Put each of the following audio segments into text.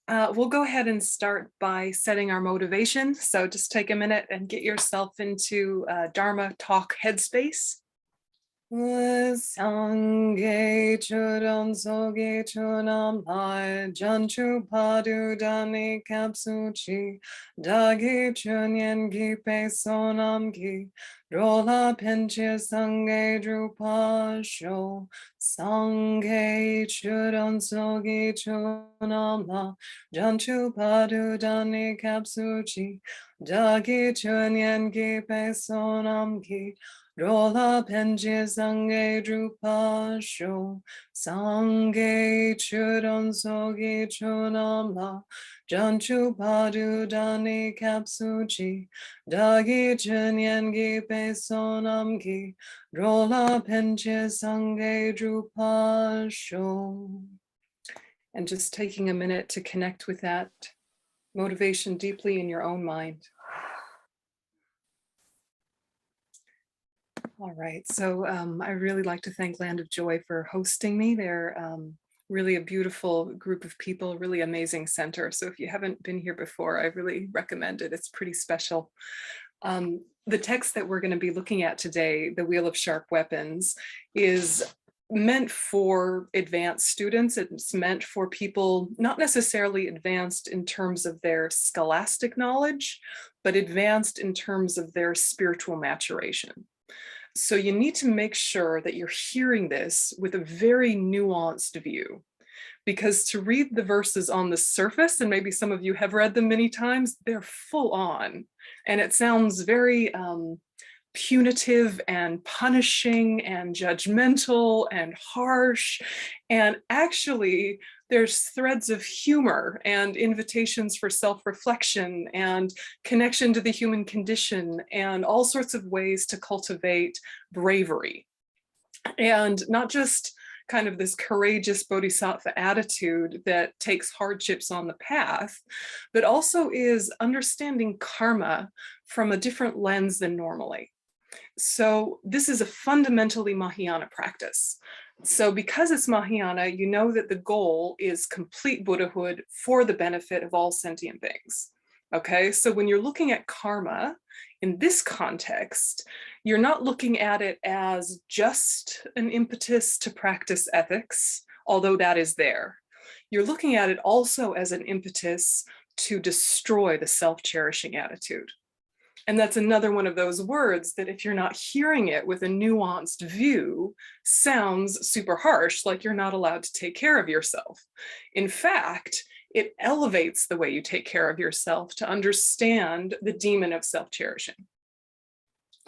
We'll go ahead and start by setting our motivation. So just take a minute and get yourself into Dharma talk headspace. Sangye chudam soge chunam lai janchu padu dani kapsuchi dagi chunyen gipe sonam gi rola penche sangye drupa sho sangye chudam soge chunam la janchu padu dani kapsuchi dagi chunyen gipe sonam gi Rola penje sange drupa sho sange chudon sogi chunam la janchu padu dani kapsuchi dagi chunyen gi pe sonam gi rola penje sange drupa sho. And just taking a minute to connect with that motivation deeply in your own mind. All right, so I really like to thank Land of Joy for hosting me. They're really a beautiful group of people, really amazing center. So if you haven't been here before, I really recommend it. It's pretty special. The text that we're going to be looking at today, The Wheel of Sharp Weapons, is meant for advanced students. It's meant for people not necessarily advanced in terms of their scholastic knowledge, but advanced in terms of their spiritual maturation. So you need to make sure that you're hearing this with a very nuanced view, because to read the verses on the surface, and maybe some of you have read them many times, they're full on, and it sounds very punitive and punishing and judgmental and harsh. And actually, there's threads of humor and invitations for self-reflection and connection to the human condition and all sorts of ways to cultivate bravery. And not just kind of this courageous bodhisattva attitude that takes hardships on the path, but also is understanding karma from a different lens than normally. So this is a fundamentally Mahayana practice. So because it's Mahayana, you know that the goal is complete Buddhahood for the benefit of all sentient beings. Okay, so when you're looking at karma in this context, you're not looking at it as just an impetus to practice ethics, although that is there. You're looking at it also as an impetus to destroy the self-cherishing attitude. And that's another one of those words that if you're not hearing it with a nuanced view, sounds super harsh, like you're not allowed to take care of yourself. In fact, it elevates the way you take care of yourself to understand the demon of self-cherishing.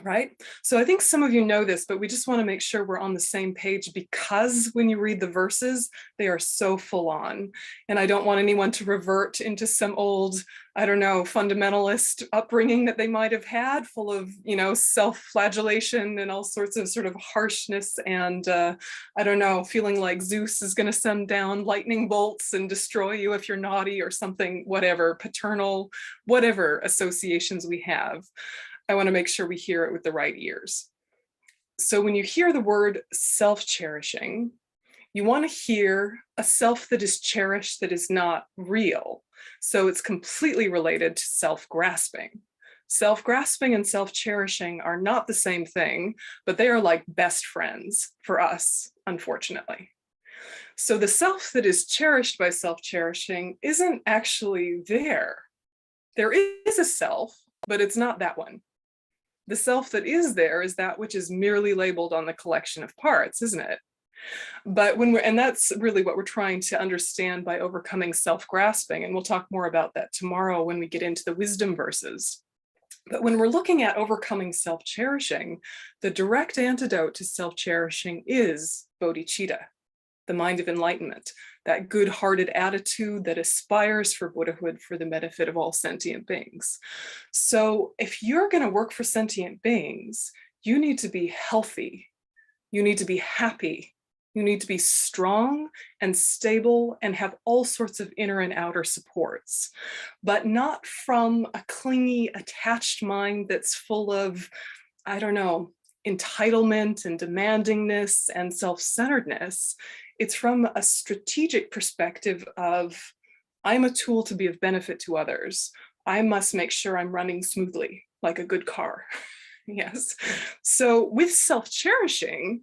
Right? So I think some of you know this, but we just want to make sure we're on the same page, because when you read the verses, they are so full on. And I don't want anyone to revert into some old, I don't know, fundamentalist upbringing that they might have had, full of, you know, self-flagellation and all sorts of sort of harshness and, I don't know, feeling like Zeus is going to send down lightning bolts and destroy you if you're naughty or something, whatever, paternal, whatever associations we have. I want to make sure we hear it with the right ears. So when you hear the word self-cherishing, you want to hear a self that is cherished that is not real. So it's completely related to self-grasping. Self-grasping and self-cherishing are not the same thing, but they are like best friends for us, unfortunately. So the self that is cherished by self-cherishing isn't actually there. There is a self, but it's not that one. The self that is there is that which is merely labeled on the collection of parts, isn't it? But and that's really what we're trying to understand by overcoming self-grasping. And we'll talk more about that tomorrow when we get into the wisdom verses. But when we're looking at overcoming self-cherishing, the direct antidote to self-cherishing is bodhicitta, the mind of enlightenment, that good-hearted attitude that aspires for Buddhahood for the benefit of all sentient beings. So if you're going to work for sentient beings, you need to be healthy, you need to be happy, you need to be strong and stable and have all sorts of inner and outer supports, but not from a clingy, attached mind that's full of, I don't know, entitlement and demandingness and self-centeredness. It's from a strategic perspective of I'm a tool to be of benefit to others. I must make sure I'm running smoothly, like a good car. Yes. So with self-cherishing,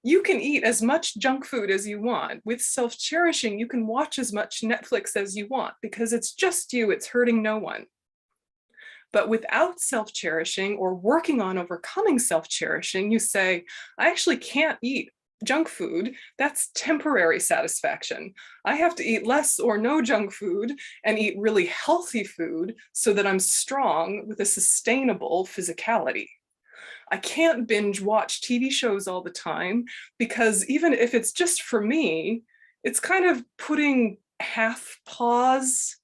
you can eat as much junk food as you want. With self-cherishing, you can watch as much Netflix as you want because it's just you, it's hurting no one. But without self-cherishing or working on overcoming self-cherishing, you say, I actually can't eat junk food. That's temporary satisfaction. I have to eat less or no junk food and eat really healthy food so that I'm strong with a sustainable physicality. I can't binge watch TV shows all the time because even if it's just for me, it's kind of putting half pause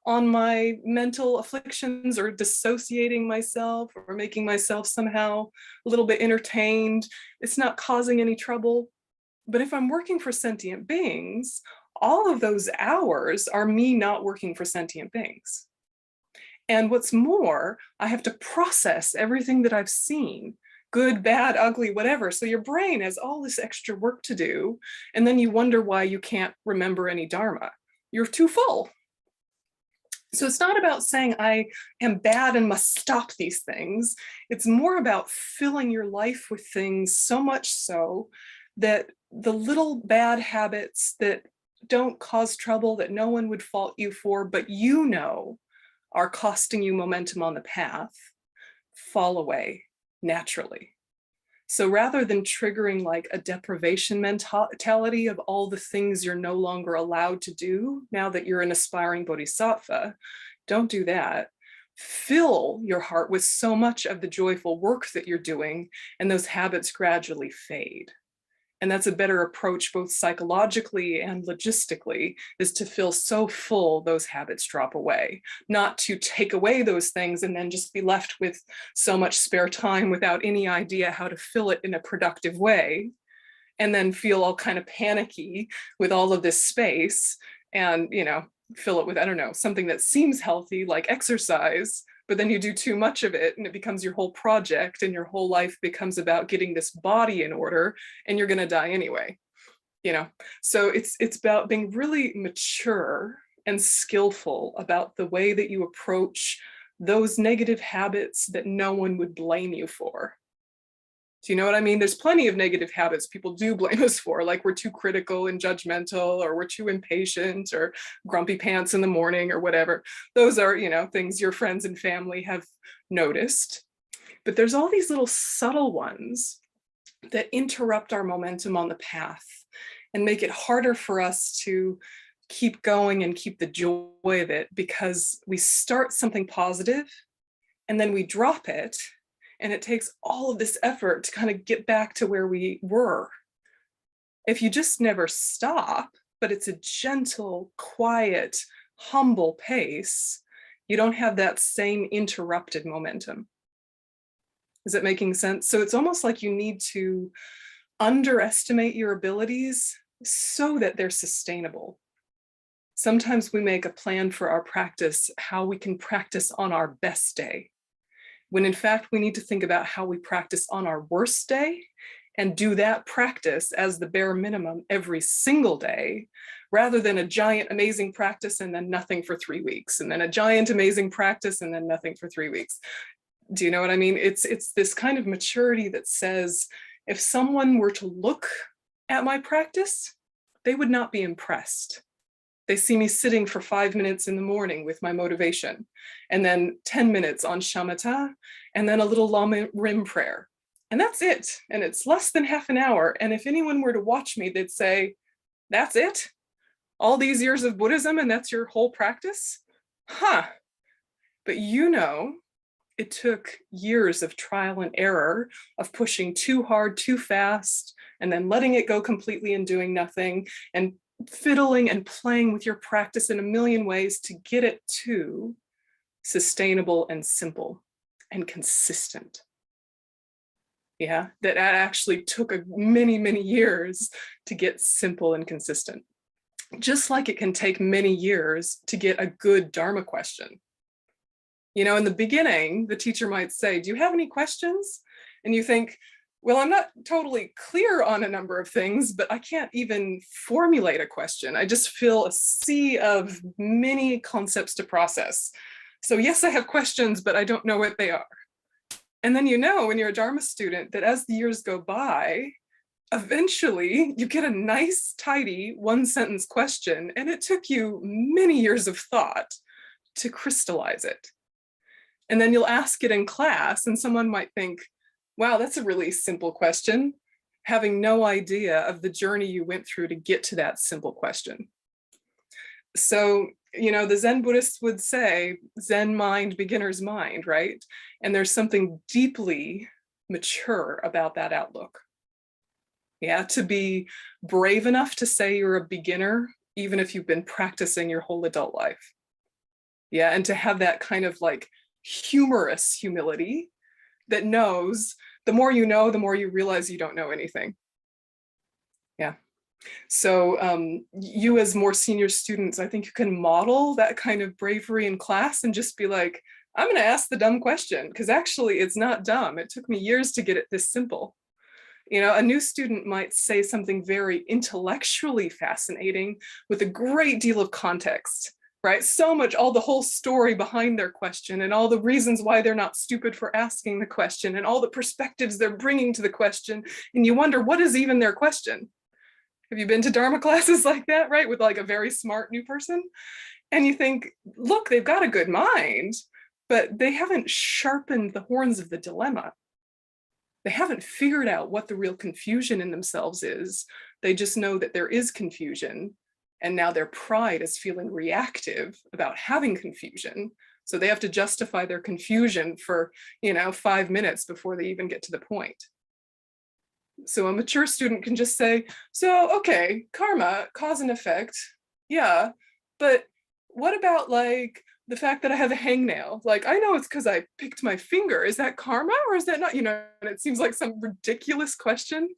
on my mental afflictions or dissociating myself or making myself somehow a little bit entertained. It's not causing any trouble. But if I'm working for sentient beings, all of those hours are me not working for sentient beings. And what's more, I have to process everything that I've seen, good, bad, ugly, whatever. So your brain has all this extra work to do. And then you wonder why you can't remember any Dharma. You're too full. So it's not about saying I am bad and must stop these things. It's more about filling your life with things so much so that the little bad habits that don't cause trouble, that no one would fault you for, but you know are costing you momentum on the path, fall away naturally. So rather than triggering like a deprivation mentality of all the things you're no longer allowed to do now that you're an aspiring bodhisattva, don't do that. Fill your heart with so much of the joyful work that you're doing, and those habits gradually fade. And that's a better approach, both psychologically and logistically, is to feel so full those habits drop away, not to take away those things and then just be left with so much spare time without any idea how to fill it in a productive way, and then feel all kind of panicky with all of this space and, you know, fill it with, I don't know, something that seems healthy like exercise, but then you do too much of it and it becomes your whole project and your whole life becomes about getting this body in order and you're going to die anyway, you know? So it's about being really mature and skillful about the way that you approach those negative habits that no one would blame you for. Do you know what I mean? There's plenty of negative habits people do blame us for, like we're too critical and judgmental, or we're too impatient, or grumpy pants in the morning, or whatever. Those are, you know, things your friends and family have noticed. But there's all these little subtle ones that interrupt our momentum on the path and make it harder for us to keep going and keep the joy of it, because we start something positive and then we drop it. And it takes all of this effort to kind of get back to where we were. If you just never stop, but it's a gentle, quiet, humble pace, you don't have that same interrupted momentum. Is it making sense? So it's almost like you need to underestimate your abilities so that they're sustainable. Sometimes we make a plan for our practice, how we can practice on our best day, when in fact we need to think about how we practice on our worst day and do that practice as the bare minimum every single day, rather than a giant amazing practice and then nothing for 3 weeks, and then a giant amazing practice and then nothing for 3 weeks. Do you know what I mean? It's this kind of maturity that says, if someone were to look at my practice, they would not be impressed. They see me sitting for 5 minutes in the morning with my motivation, and then 10 minutes on shamatha, and then a little Lama Rim prayer. And that's it. And it's less than half an hour. And if anyone were to watch me, they'd say, that's it? All these years of Buddhism and that's your whole practice? Huh. But you know, it took years of trial and error, of pushing too hard, too fast, and then letting it go completely and doing nothing, and fiddling and playing with your practice in a million ways to get it to sustainable and simple and consistent. Yeah, that actually took many, many years to get simple and consistent. Just like it can take many years to get a good Dharma question. You know, in the beginning, the teacher might say, do you have any questions? And you think, well, I'm not totally clear on a number of things, but I can't even formulate a question. I just feel a sea of many concepts to process. So yes, I have questions, but I don't know what they are. And then, you know, when you're a Dharma student, that as the years go by, eventually you get a nice, tidy one-sentence question, and it took you many years of thought to crystallize it. And then you'll ask it in class, and someone might think, wow, that's a really simple question, having no idea of the journey you went through to get to that simple question. So, you know, the Zen Buddhists would say, Zen mind, beginner's mind, right? And there's something deeply mature about that outlook. Yeah, to be brave enough to say you're a beginner, even if you've been practicing your whole adult life. Yeah, and to have that kind of like humorous humility that knows the more you know, the more you realize you don't know anything. Yeah. So you as more senior students, I think you can model that kind of bravery in class and just be like, I'm going to ask the dumb question, because actually it's not dumb. It took me years to get it this simple. You know, a new student might say something very intellectually fascinating with a great deal of context, right? So much, all the whole story behind their question and all the reasons why they're not stupid for asking the question and all the perspectives they're bringing to the question. And you wonder, what is even their question? Have you been to Dharma classes like that, right? With like a very smart new person? And you think, look, they've got a good mind, but they haven't sharpened the horns of the dilemma. They haven't figured out what the real confusion in themselves is. They just know that there is confusion. And now their pride is feeling reactive about having confusion. So they have to justify their confusion for, you know, 5 minutes before they even get to the point. So a mature student can just say, so, okay, karma, cause and effect. Yeah, but what about like the fact that I have a hangnail? Like, I know it's because I picked my finger. Is that karma or is that not? You know, and it seems like some ridiculous question,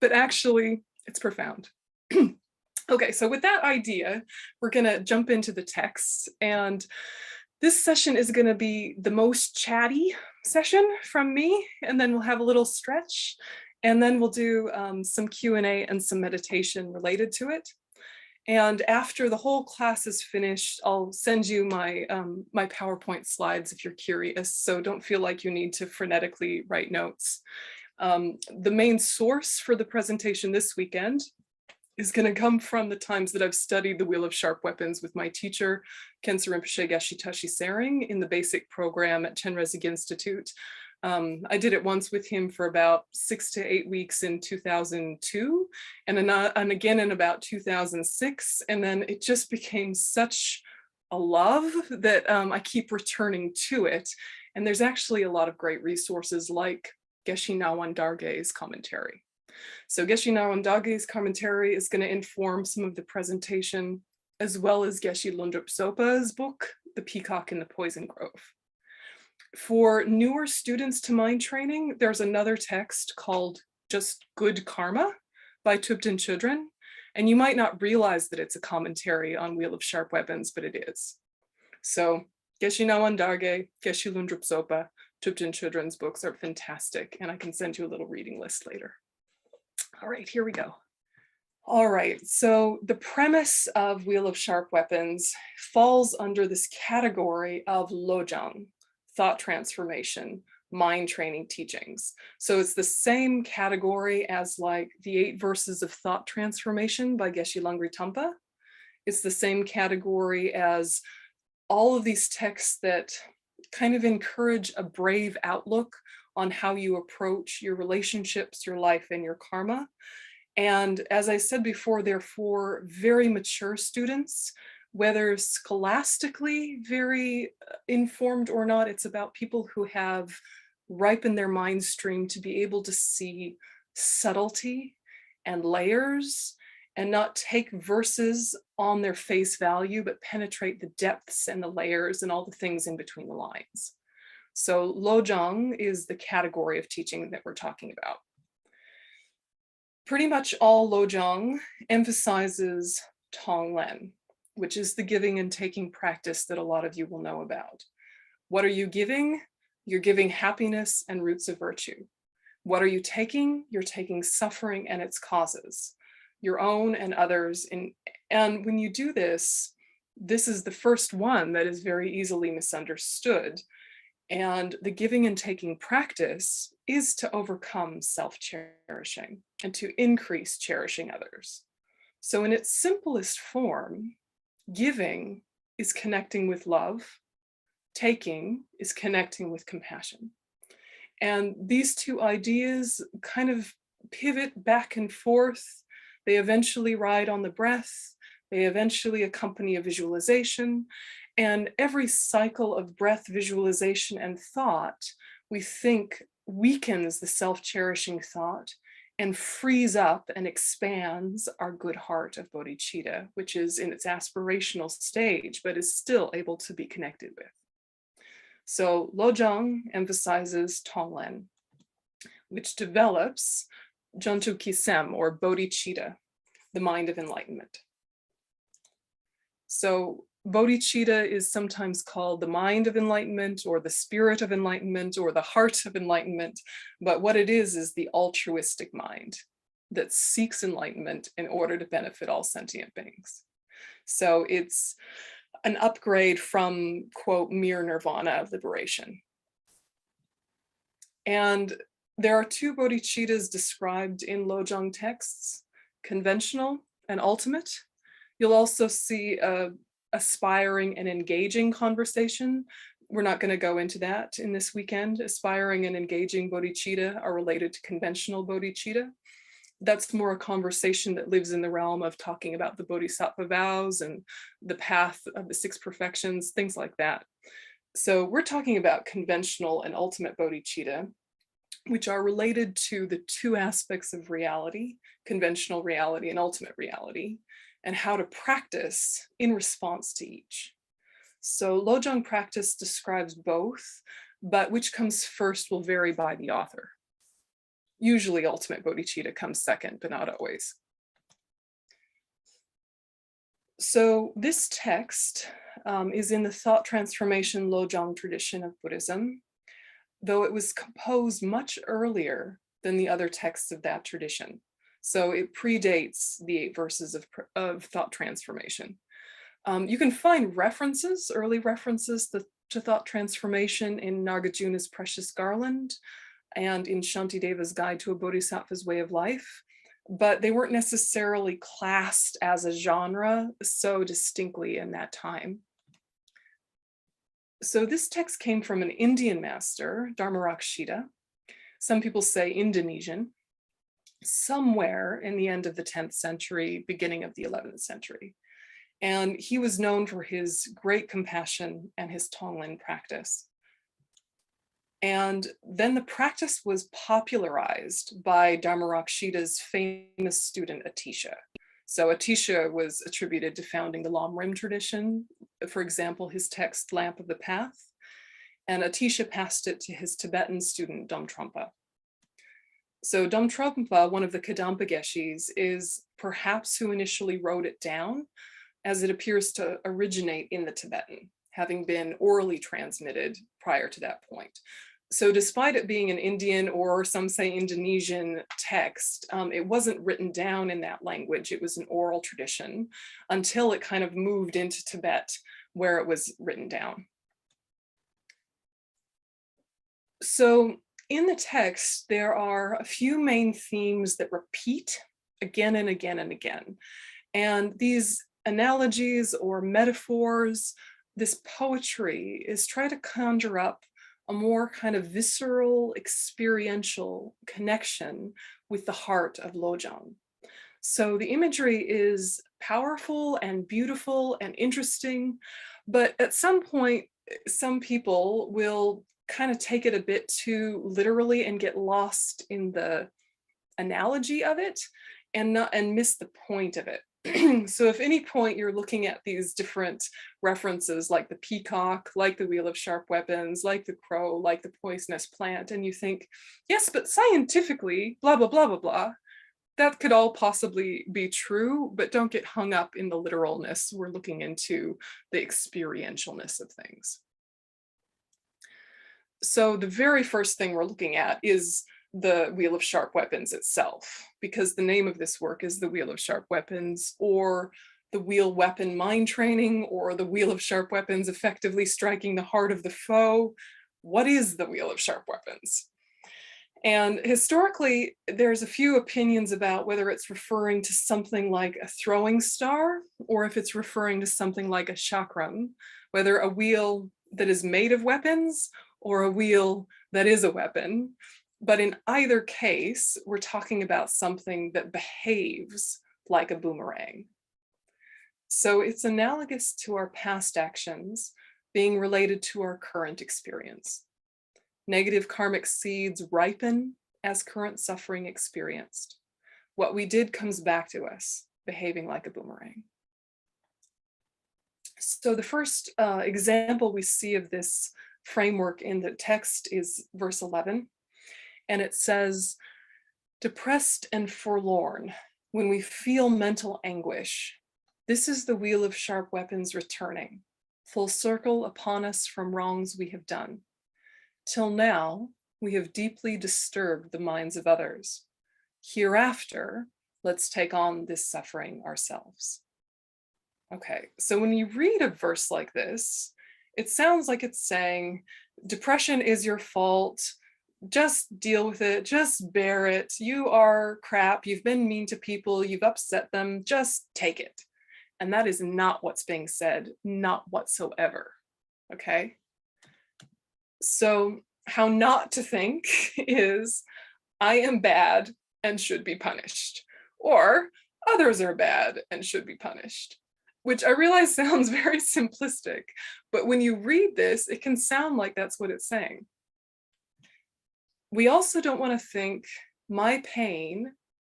but actually it's profound. Okay, so with that idea, we're gonna jump into the text, and this session is gonna be the most chatty session from me, and then we'll have a little stretch, and then we'll do some Q&A and some meditation related to it. And after the whole class is finished, I'll send you my, my PowerPoint slides if you're curious, so don't feel like you need to frenetically write notes. The main source for the presentation this weekend is going to come from the times that I've studied the Wheel of Sharp Weapons with my teacher, 𝐀𝐛𝐨𝐮𝐭 𝐿𝐵𝐲𝐻 in the basic program at 𝐂𝐛𝐨𝐰𝐭 Institute. I did it once with him for about 6 to 8 weeks in 2002, and again in about 2006, and then it just became such a love that I keep returning to it. And there's actually a lot of great resources like Geshe Nawang Dargye's commentary. So Geshe Nawang Dargye's commentary is going to inform some of the presentation, as well as Geshe Lundrup Sopa's book, The Peacock in the Poison Grove. For newer students to mind training, there's another text called just Good Karma by Thubten Chodron, and you might not realize that it's a commentary on Wheel of Sharp Weapons, but it is. So Geshe Nawang Dargye, Geshe Lundrup Sopa, Thubten Chodron's books are fantastic, and I can send you a little reading list later. All right, here we go. All right, so the premise of Wheel of Sharp Weapons falls under this category of Lojong, thought transformation, mind training teachings. So it's the same category as like the 8 verses of thought transformation by Geshe Langri Tangpa. It's the same category as all of these texts that kind of encourage a brave outlook on how you approach your relationships, your life, and your karma. And as I said before, they're for very mature students, whether scholastically very informed or not. It's about people who have ripened their mind stream to be able to see subtlety and layers and not take verses on their face value, but penetrate the depths and the layers and all the things in between the lines. So Lojong is the category of teaching that we're talking about. Pretty much all Lojong emphasizes Tonglen, which is the giving and taking practice that a lot of you will know about. What are you giving? You're giving happiness and roots of virtue. What are you taking? You're taking suffering and its causes, your own and others. And when you do this, this is the first one that is very easily misunderstood. And the giving and taking practice is to overcome self-cherishing and to increase cherishing others. So in its simplest form, giving is connecting with love, taking is connecting with compassion. And these two ideas kind of pivot back and forth. They eventually ride on the breath. They eventually accompany a visualization. And every cycle of breath, visualization, and thought, we think weakens the self-cherishing thought and frees up and expands our good heart of bodhicitta, which is in its aspirational stage, but is still able to be connected with. So Lojong emphasizes Tonglen, which develops Jontu Kisem, or bodhicitta, the mind of enlightenment. So bodhicitta is sometimes called the mind of enlightenment, or the spirit of enlightenment, or the heart of enlightenment. But what it is the altruistic mind that seeks enlightenment in order to benefit all sentient beings. So it's an upgrade from, quote, mere nirvana of liberation. And there are two bodhicittas described in Lojong texts, conventional and ultimate. You'll also see a aspiring and engaging conversation. We're not going to go into that in this weekend. Aspiring and engaging bodhicitta are related to conventional bodhicitta. That's more a conversation that lives in the realm of talking about the bodhisattva vows and the path of the six perfections, things like that. So we're talking about conventional and ultimate bodhicitta, which are related to the two aspects of reality, conventional reality and ultimate reality, and how to practice in response to each. So Lojong practice describes both, but which comes first will vary by the author. Usually ultimate bodhicitta comes second, but not always. So this text is in the thought transformation Lojong tradition of Buddhism, though it was composed much earlier than the other texts of that tradition. So it predates the 8 verses of thought transformation. You can find references, early references to thought transformation in Nagarjuna's Precious Garland and in Shantideva's Guide to a Bodhisattva's Way of Life, but they weren't necessarily classed as a genre so distinctly in that time. So this text came from an Indian master, Dharmarakshita. Some people say Indonesian, somewhere in the end of the 10th century, beginning of the 11th century. And he was known for his great compassion and his Tonglen practice. And then the practice was popularized by Dharmarakshita's famous student, Atisha. So Atisha was attributed to founding the Lam Rim tradition, for example, his text, Lamp of the Path, and Atisha passed it to his Tibetan student, Domtrumpa. So Domtrumpa, one of the Kadampa Geshes, is perhaps who initially wrote it down, as it appears to originate in the Tibetan, having been orally transmitted prior to that point. So despite it being an Indian, or some say Indonesian text, it wasn't written down in that language. It was an oral tradition until it kind of moved into Tibet, where it was written down. So in the text, there are a few main themes that repeat again and again and again. And these analogies or metaphors, this poetry is trying to conjure up a more kind of visceral, experiential connection with the heart of Lojong. So the imagery is powerful and beautiful and interesting, but at some point, some people will kind of take it a bit too literally and get lost in the analogy of it and miss the point of it. So if any point you're looking at these different references, like the peacock, like the wheel of sharp weapons, like the crow, like the poisonous plant, and you think, yes, but scientifically, blah, blah, blah, blah, blah, that could all possibly be true, but don't get hung up in the literalness. We're looking into the experientialness of things. So the very first thing we're looking at is the Wheel of Sharp Weapons itself, because the name of this work is the Wheel of Sharp Weapons, or the Wheel Weapon Mind Training, or the Wheel of Sharp Weapons Effectively Striking the Heart of the Foe. What is the Wheel of Sharp Weapons? And historically, there's a few opinions about whether it's referring to something like a throwing star, or if it's referring to something like a chakram, whether a wheel that is made of weapons or a wheel that is a weapon. But in either case, we're talking about something that behaves like a boomerang. So it's analogous to our past actions being related to our current experience. Negative karmic seeds ripen as current suffering experienced. What we did comes back to us, behaving like a boomerang. So the first example we see of this framework in the text is verse 11. And it says, depressed and forlorn, when we feel mental anguish, this is the Wheel of Sharp Weapons returning, full circle upon us from wrongs we have done. Till now, we have deeply disturbed the minds of others. Hereafter, let's take on this suffering ourselves. Okay, so when you read a verse like this, it sounds like it's saying, depression is your fault, just deal with it, just bear it, you are crap, you've been mean to people, you've upset them, just take it. And that is not what's being said, not whatsoever, okay? So how not to think is, I am bad and should be punished, or others are bad and should be punished, which I realize sounds very simplistic, but when you read this, it can sound like that's what it's saying. We also don't want to think my pain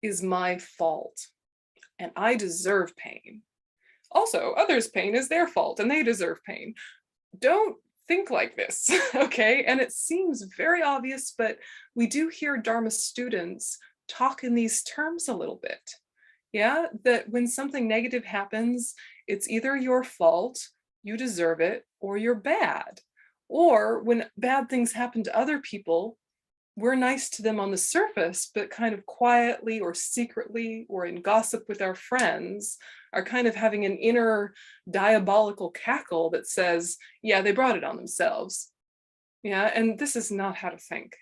is my fault and I deserve pain. Also, others' pain is their fault and they deserve pain. Don't think like this, okay? And it seems very obvious, but we do hear Dharma students talk in these terms a little bit. Yeah, that when something negative happens, it's either your fault, you deserve it, or you're bad. Or when bad things happen to other people, we're nice to them on the surface, but kind of quietly or secretly or in gossip with our friends are kind of having an inner diabolical cackle that says, yeah, they brought it on themselves. Yeah, and this is not how to think.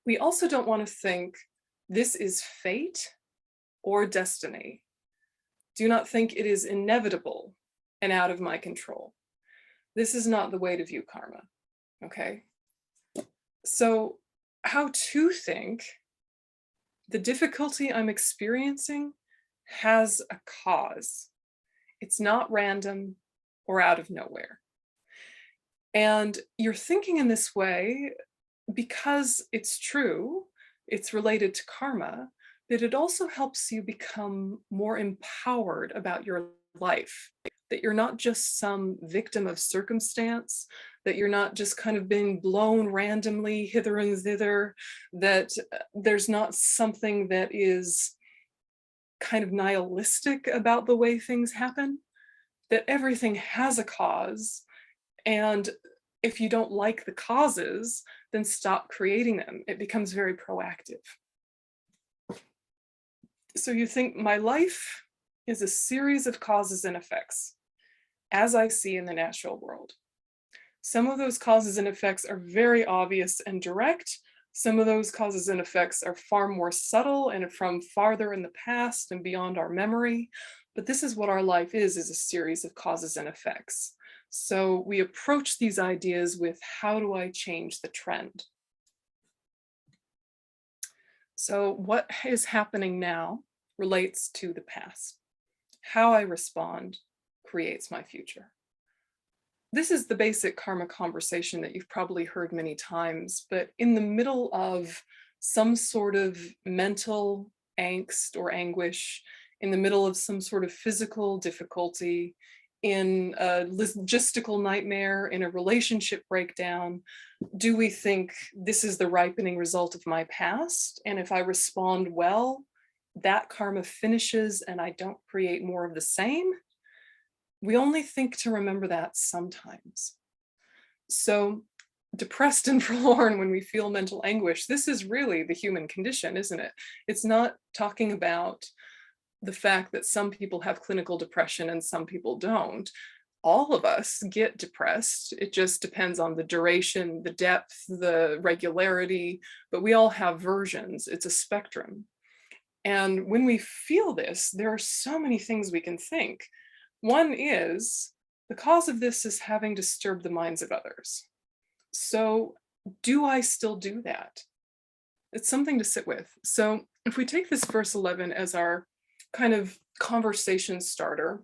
We also don't want to think this is fate or destiny. Do not think it is inevitable and out of my control. This is not the way to view karma, okay? So how to think, the difficulty I'm experiencing has a cause. It's not random or out of nowhere. And you're thinking in this way because it's true, it's related to karma, but it also helps you become more empowered about your life, that you're not just some victim of circumstance, that you're not just kind of being blown randomly hither and thither, that there's not something that is kind of nihilistic about the way things happen, that everything has a cause. And if you don't like the causes, then stop creating them. It becomes very proactive. So you think my life is a series of causes and effects, as I see in the natural world. Some of those causes and effects are very obvious and direct. Some of those causes and effects are far more subtle and from farther in the past and beyond our memory. But this is what our life is a series of causes and effects. So we approach these ideas with, how do I change the trend? So what is happening now relates to the past. How I respond creates my future. This is the basic karma conversation that you've probably heard many times, but in the middle of some sort of mental angst or anguish, in the middle of some sort of physical difficulty, in a logistical nightmare, in a relationship breakdown, do we think this is the ripening result of my past? And if I respond well, that karma finishes and I don't create more of the same? We only think to remember that sometimes. So depressed and forlorn, when we feel mental anguish, this is really the human condition, isn't it? It's not talking about the fact that some people have clinical depression and some people don't. All of us get depressed. It just depends on the duration, the depth, the regularity, but we all have versions. It's a spectrum. And when we feel this, there are so many things we can think. One is, the cause of this is having disturbed the minds of others. So do I still do that? It's something to sit with. So if we take this verse 11 as our kind of conversation starter,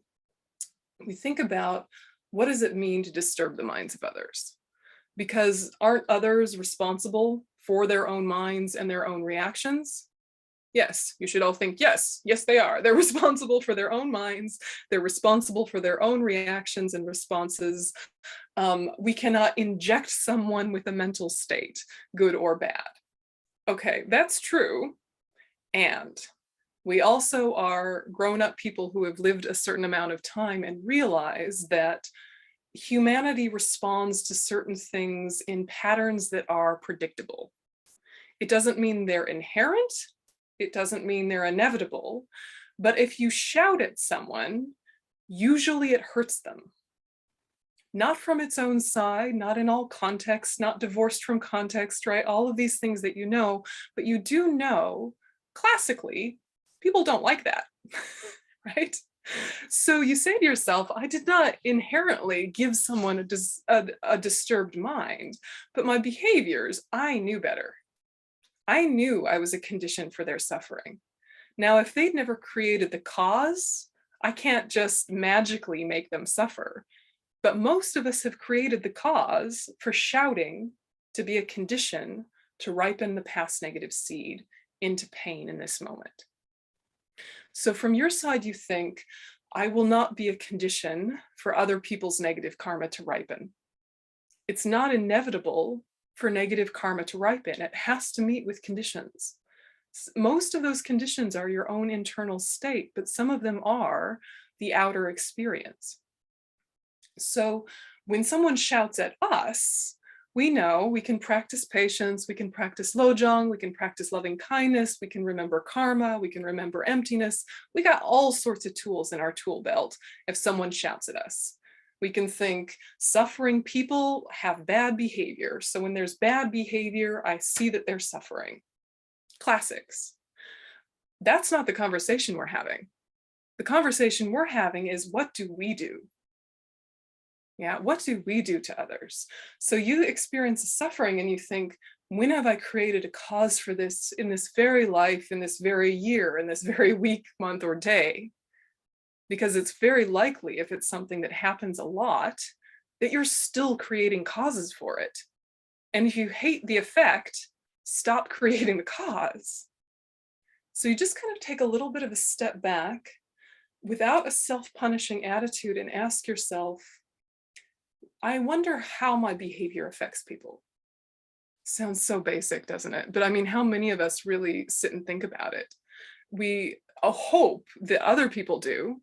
we think about, what does it mean to disturb the minds of others? Because aren't others responsible for their own minds and their own reactions? Yes, you should all think, yes, yes, they are. They're responsible for their own minds. They're responsible for their own reactions and responses. We cannot inject someone with a mental state, good or bad. Okay, that's true. And we also are grown-up people who have lived a certain amount of time and realize that humanity responds to certain things in patterns that are predictable. It doesn't mean they're inherent. It doesn't mean they're inevitable. But if you shout at someone, usually it hurts them. Not from its own side, not in all contexts, not divorced from context, right? All of these things that you know, but you do know, classically, people don't like that, right? So you say to yourself, I did not inherently give someone a disturbed mind, but my behaviors, I knew better. I knew I was a condition for their suffering. Now, if they'd never created the cause, I can't just magically make them suffer. But most of us have created the cause for shouting to be a condition to ripen the past negative seed into pain in this moment. So from your side, you think, I will not be a condition for other people's negative karma to ripen. It's not inevitable for negative karma to ripen. It has to meet with conditions. Most of those conditions are your own internal state, but some of them are the outer experience. So when someone shouts at us, we know we can practice patience, we can practice Lojong, we can practice loving kindness, we can remember karma, we can remember emptiness. We got all sorts of tools in our tool belt if someone shouts at us. We can think, suffering people have bad behavior. So when there's bad behavior, I see that they're suffering. Classics. That's not the conversation we're having. The conversation we're having is, what do we do? Yeah, what do we do to others? So you experience suffering and you think, when have I created a cause for this in this very life, in this very year, in this very week, month, or day? Because it's very likely, if it's something that happens a lot, that you're still creating causes for it. And if you hate the effect, stop creating the cause. So you just kind of take a little bit of a step back without a self-punishing attitude and ask yourself, I wonder how my behavior affects people. Sounds so basic, doesn't it? But I mean, how many of us really sit and think about it? We hope that other people do,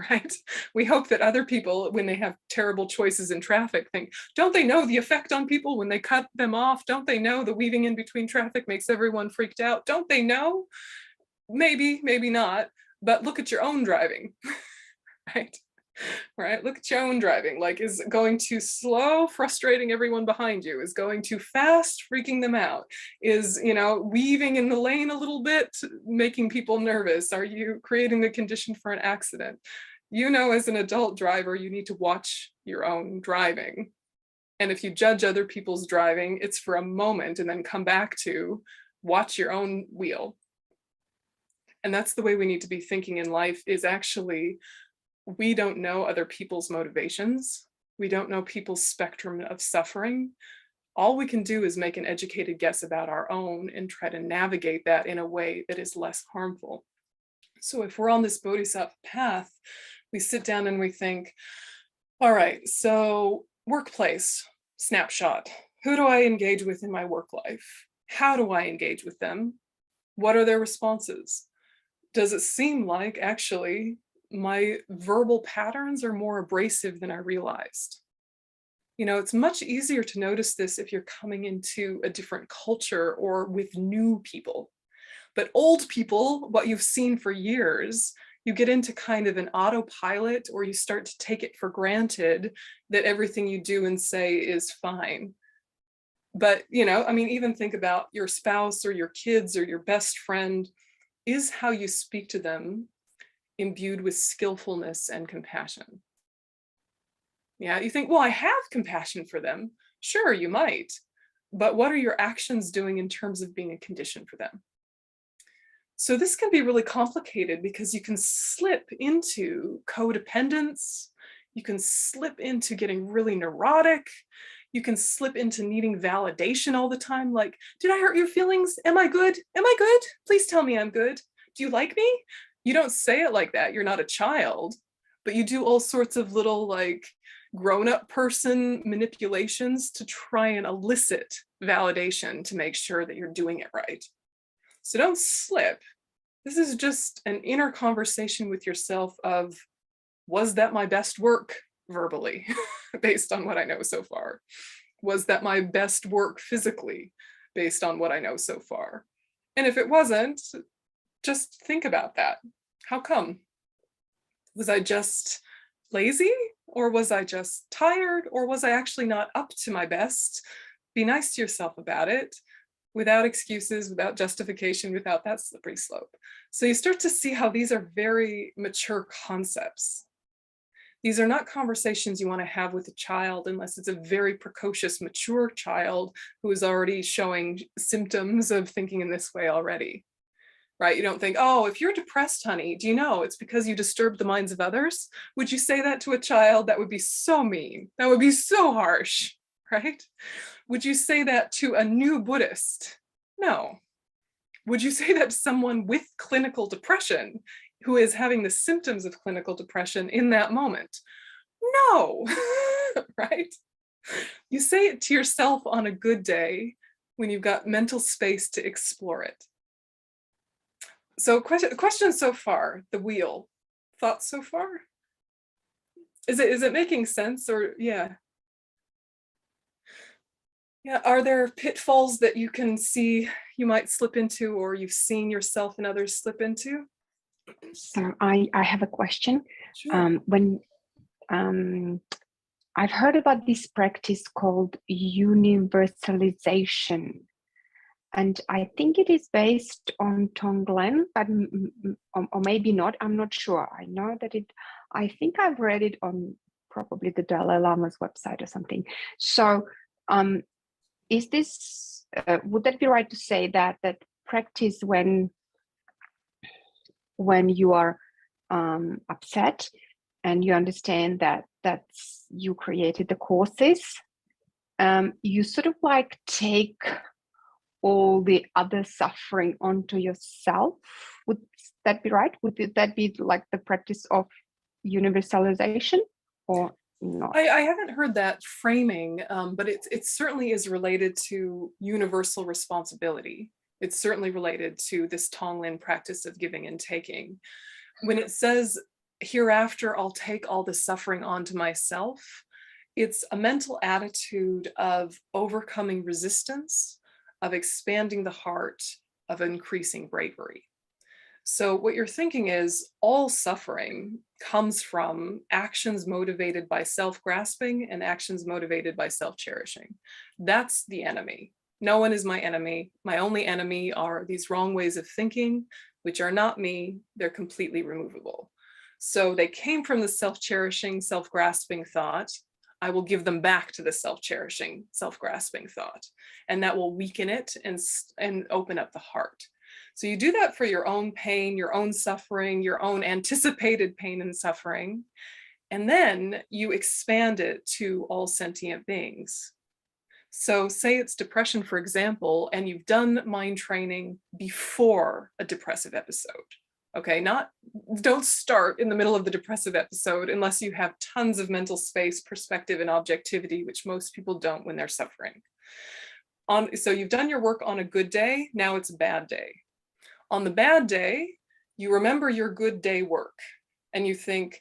right? We hope that other people, when they have terrible choices in traffic, think, don't they know the effect on people when they cut them off? Don't they know the weaving in between traffic makes everyone freaked out? Don't they know? Maybe, maybe not, but look at your own driving, right? Right? Look at your own driving. Like, is going too slow, frustrating everyone behind you? Is going too fast, freaking them out? Is, weaving in the lane a little bit, making people nervous? Are you creating the condition for an accident? As an adult driver, you need to watch your own driving. And if you judge other people's driving, it's for a moment and then come back to watch your own wheel. And that's the way we need to be thinking in life, is actually, we don't know other people's motivations. We don't know people's spectrum of suffering. All we can do is make an educated guess about our own and try to navigate that in a way that is less harmful. So if we're on this bodhisattva path, we sit down and we think, all right, so workplace, snapshot. Who do I engage with in my work life? How do I engage with them? What are their responses? Does it seem like actually my verbal patterns are more abrasive than I realized? You know, it's much easier to notice this if you're coming into a different culture or with new people. But old people, what you've seen for years, you get into kind of an autopilot, or you start to take it for granted that everything you do and say is fine. But, you know, I mean, even think about your spouse or your kids or your best friend. Is how you speak to them imbued with skillfulness and compassion? Yeah, you think, well, I have compassion for them. Sure, you might. But what are your actions doing in terms of being a condition for them? So this can be really complicated because you can slip into codependence. You can slip into getting really neurotic. You can slip into needing validation all the time. Like, did I hurt your feelings? Am I good? Am I good? Please tell me I'm good. Do you like me? You don't say it like that. You're not a child, but you do all sorts of little like grown-up person manipulations to try and elicit validation to make sure that you're doing it right. So don't slip. This is just an inner conversation with yourself of, was that my best work verbally based on what I know so far? Was that my best work physically based on what I know so far? And if it wasn't, just think about that. How come? Was I just lazy? Or was I just tired? Or was I actually not up to my best? Be nice to yourself about it, without excuses, without justification, without that slippery slope. So you start to see how these are very mature concepts. These are not conversations you want to have with a child unless it's a very precocious, mature child who is already showing symptoms of thinking in this way already. Right? You don't think, oh, if you're depressed, honey, do you know it's because you disturbed the minds of others? Would you say that to a child? That would be so mean. That would be so harsh, right? Would you say that to a new Buddhist? No. Would you say that to someone with clinical depression who is having the symptoms of clinical depression in that moment? No, right? You say it to yourself on a good day when you've got mental space to explore it. So question so far, the wheel, thoughts so far? Is it making sense, or yeah? Yeah, are there pitfalls that you can see you might slip into, or you've seen yourself and others slip into? So I have a question. Sure. When I've heard about this practice called universalization, and I think it is based on Tonglen, but or maybe not. I'm not sure. I know that I think I've read it on probably the Dalai Lama's website or something. So, is this? Would that be right to say that practice when you are upset and you understand that you created the causes, you sort of like take all the other suffering onto yourself? Would that be right? Would that be like the practice of universalization, or not? I haven't heard that framing, but it certainly is related to universal responsibility. It's certainly related to this Tonglen practice of giving and taking. When it says, hereafter I'll take all the suffering onto myself, it's a mental attitude of overcoming resistance, of expanding the heart, of increasing bravery. So what you're thinking is all suffering comes from actions motivated by self-grasping and actions motivated by self-cherishing. That's the enemy. No one is my enemy. My only enemy are these wrong ways of thinking, which are not me. They're completely removable. So they came from the self-cherishing, self-grasping thought. I will give them back to the self-cherishing, self-grasping thought, and that will weaken it and open up the heart. So you do that for your own pain, your own suffering, your own anticipated pain and suffering, and then you expand it to all sentient beings. So say it's depression, for example, and you've done mind training before a depressive episode. Okay, don't start in the middle of the depressive episode unless you have tons of mental space, perspective, and objectivity, which most people don't when they're suffering. So you've done your work on a good day, now it's a bad day. On the bad day, you remember your good day work and you think,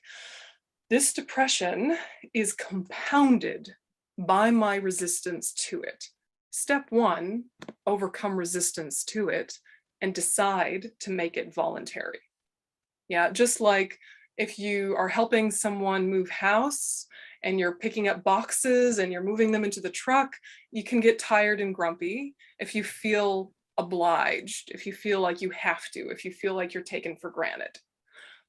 this depression is compounded by my resistance to it. Step one, overcome resistance to it and decide to make it voluntary. Yeah, just like if you are helping someone move house and you're picking up boxes and you're moving them into the truck, you can get tired and grumpy if you feel obliged, if you feel like you have to, if you feel like you're taken for granted.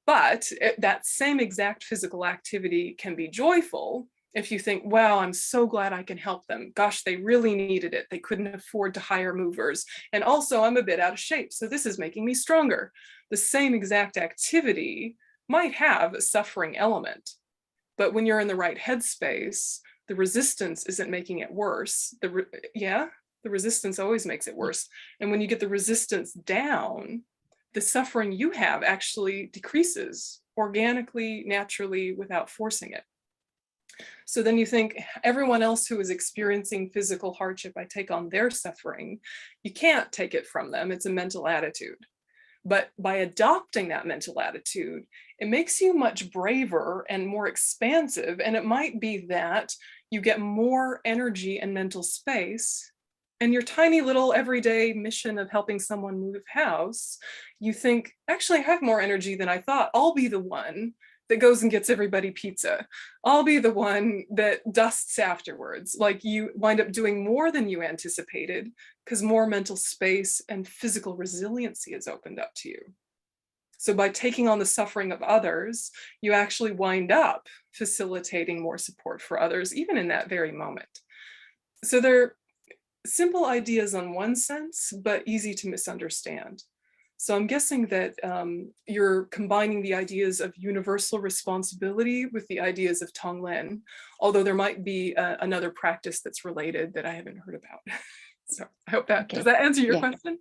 But that same exact physical activity can be joyful if you think, wow, I'm so glad I can help them. Gosh, they really needed it. They couldn't afford to hire movers. And also I'm a bit out of shape, so this is making me stronger. The same exact activity might have a suffering element, but when you're in the right headspace, the resistance isn't making it worse. The resistance always makes it worse. And when you get the resistance down, the suffering you have actually decreases organically, naturally, without forcing it. So then you think everyone else who is experiencing physical hardship, I take on their suffering. You can't take it from them. It's a mental attitude. But by adopting that mental attitude, it makes you much braver and more expansive. And it might be that you get more energy and mental space, and your tiny little everyday mission of helping someone move house, you think, actually, I have more energy than I thought. I'll be the one that goes and gets everybody pizza. I'll be the one that dusts afterwards. Like, you wind up doing more than you anticipated because more mental space and physical resiliency is opened up to you. So by taking on the suffering of others, you actually wind up facilitating more support for others, even in that very moment. So they're simple ideas on one sense, but easy to misunderstand. So I'm guessing that you're combining the ideas of universal responsibility with the ideas of Tonglen, although there might be another practice that's related that I haven't heard about. So I hope that, does that answer your question?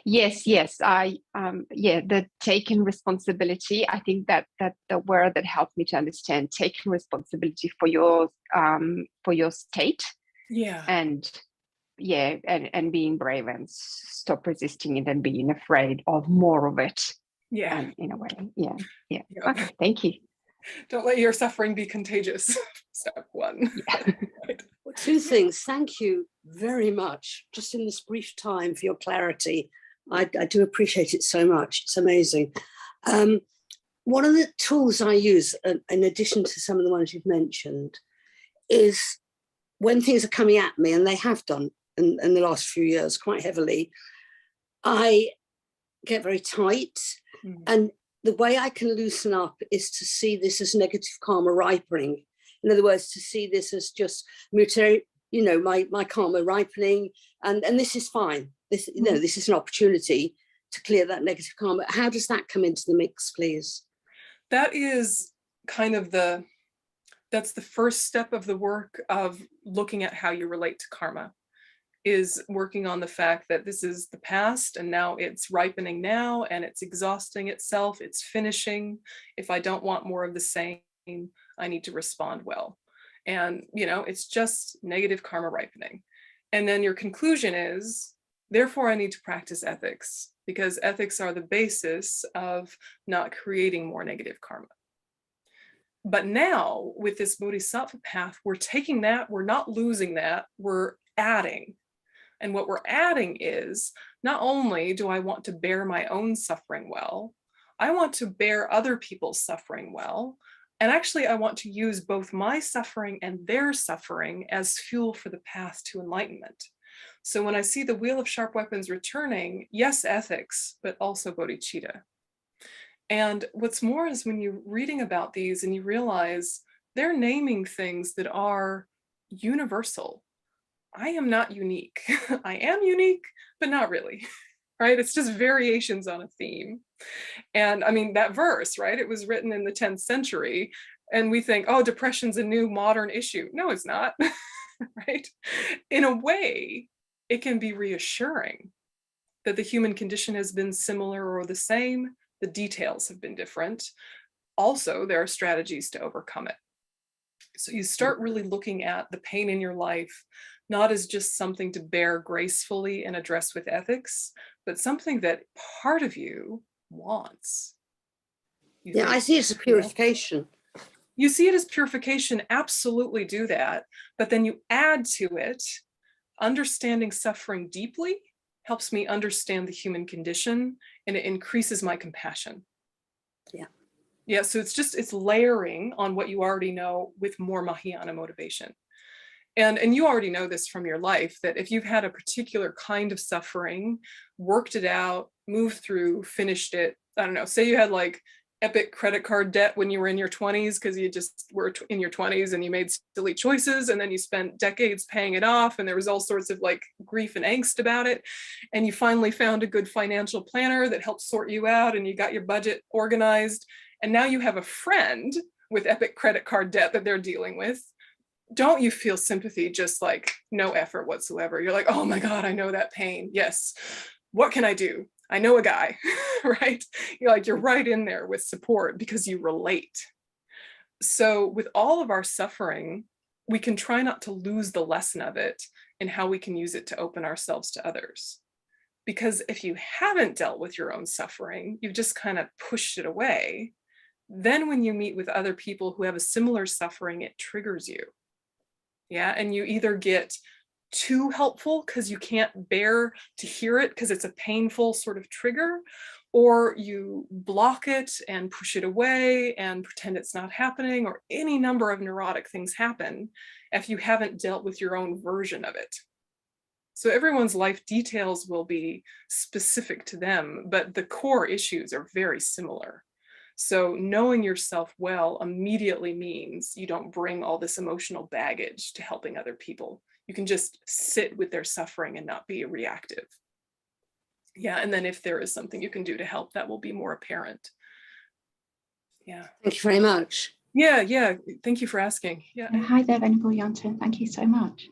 Yes, the taking responsibility. I think that the word that helped me to understand taking responsibility for your state. Yeah. And being brave and stop resisting it and being afraid of more of it. Yeah. And in a way, yeah. Okay, thank you. Don't let your suffering be contagious. Step one. Yeah. Right. Well, two things. Thank you very much, just in this brief time, for your clarity. I do appreciate it so much. It's amazing. One of the tools I use, in addition to some of the ones you've mentioned, is when things are coming at me, and they have done in the last few years quite heavily, I get very tight. And the way I can loosen up is to see this as negative karma ripening. In other words, to see this as just my karma ripening, and this is fine. This, this is an opportunity to clear that negative karma. How does that come into the mix, please? That is kind of that's the first step of the work of looking at how you relate to karma, is working on the fact that this is the past and now it's ripening now and it's exhausting itself, it's finishing. If I don't want more of the same, I need to respond well. And, it's just negative karma ripening. And then your conclusion is, therefore, I need to practice ethics, because ethics are the basis of not creating more negative karma. But now with this bodhisattva path, we're taking that, we're not losing that, we're adding. And what we're adding is, not only do I want to bear my own suffering well, I want to bear other people's suffering well. And actually, I want to use both my suffering and their suffering as fuel for the path to enlightenment. So when I see the wheel of sharp weapons returning, yes, ethics, but also bodhicitta. And what's more is when you're reading about these and you realize they're naming things that are universal. I am not unique. I am unique, but not really, right? It's just variations on a theme. And I mean, that verse, right? It was written in the 10th century, and we think, oh, depression's a new modern issue. No, it's not, right? In a way, it can be reassuring that the human condition has been similar or the same. The details have been different. Also, there are strategies to overcome it. So you start really looking at the pain in your life, not as just something to bear gracefully and address with ethics, but something that part of you wants. I see it as a purification. You see it as purification, absolutely do that. But then you add to it, understanding suffering deeply helps me understand the human condition, and it increases my compassion. Yeah. Yeah, so it's layering on what you already know with more Mahayana motivation. And you already know this from your life, that if you've had a particular kind of suffering, worked it out, moved through, finished it, I don't know, say you had like epic credit card debt when you were in your 20s because you just were in your 20s and you made silly choices, and then you spent decades paying it off, and there was all sorts of like grief and angst about it, and you finally found a good financial planner that helped sort you out, and you got your budget organized, and now you have a friend with epic credit card debt that they're dealing with. Don't you feel sympathy? Just like no effort whatsoever. You're like, oh my God, I know that pain. Yes. What can I do? I know a guy, right? You're like, you're right in there with support because you relate. So with all of our suffering, we can try not to lose the lesson of it and how we can use it to open ourselves to others. Because if you haven't dealt with your own suffering, you've just kind of pushed it away. Then when you meet with other people who have a similar suffering, it triggers you. Yeah, and you either get too helpful because you can't bear to hear it because it's a painful sort of trigger, or you block it and push it away and pretend it's not happening, or any number of neurotic things happen if you haven't dealt with your own version of it. So everyone's life details will be specific to them, but the core issues are very similar. So knowing yourself well immediately means you don't bring all this emotional baggage to helping other people. You can just sit with their suffering and not be reactive. Yeah, and then if there is something you can do to help, that will be more apparent. Yeah. Thank you very much. Yeah. Thank you for asking. Yeah. Hi there, Venerable Yönten. Thank you so much.